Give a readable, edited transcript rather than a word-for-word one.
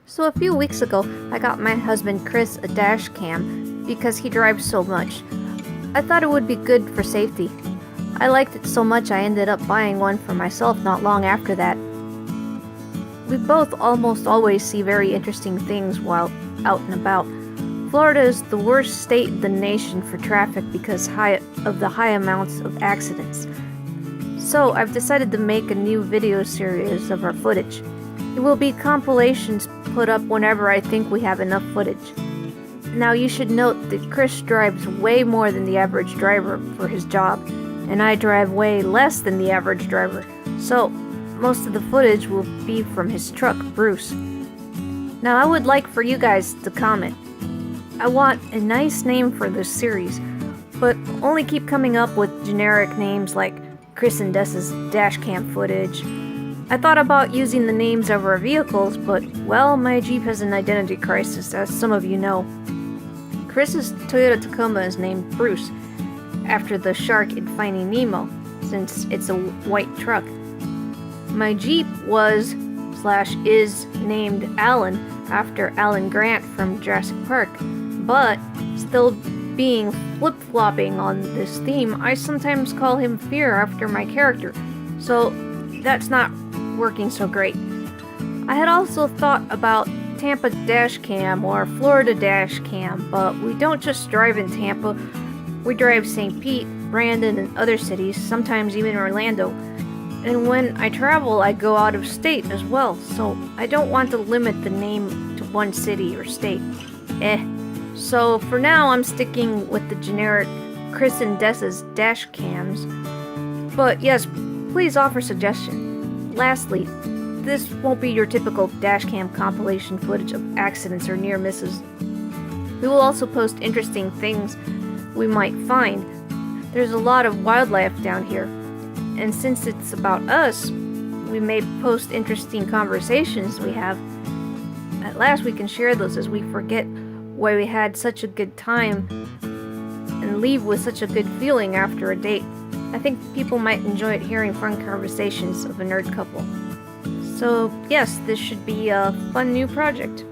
So a few weeks ago, I got my husband Chris a dash cam because he drives so much. I thought it would be good for safety. I liked it so much I ended up buying one for myself not long after that. We both almost always see very interesting things while out and about. Florida is the worst state in the nation for traffic because of the high amounts of accidents. So I've decided to make a new video series of our footage. It will be compilations put up whenever I think we have enough footage. Now you should note that Chris drives way more than the average driver for his job, and I drive way less than the average driver, so most of the footage will be from his truck, Bruce. Now I would like for you guys to comment. I want a nice name for this series, but only keep coming up with generic names like Chris and Dessa's dashcam footage. I thought about using the names of our vehicles, but, well, my Jeep has an identity crisis, as some of you know. Chris's Toyota Tacoma is named Bruce, after the shark in Finding Nemo, since it's a white truck. My Jeep was/is named Alan, after Alan Grant from Jurassic Park, but, still being flip-flopping on this theme, I sometimes call him Fear after my character, so that's not working so great. I had also thought about Tampa Dashcam or Florida Dashcam, but we don't just drive in Tampa, we drive St. Pete, Brandon, and other cities, sometimes even Orlando. And when I travel, I go out of state as well, so I don't want to limit the name to one city or state. So for now, I'm sticking with the generic Chris and Dessa's dash cams. But yes, please offer suggestions. Lastly, this won't be your typical dashcam compilation footage of accidents or near misses. We will also post interesting things we might find. There's a lot of wildlife down here, and since it's about us, we may post interesting conversations we have. At last we can share those as we forget why we had such a good time and leave with such a good feeling after a date. I think people might enjoy it hearing fun conversations of a nerd couple. So yes, this should be a fun new project.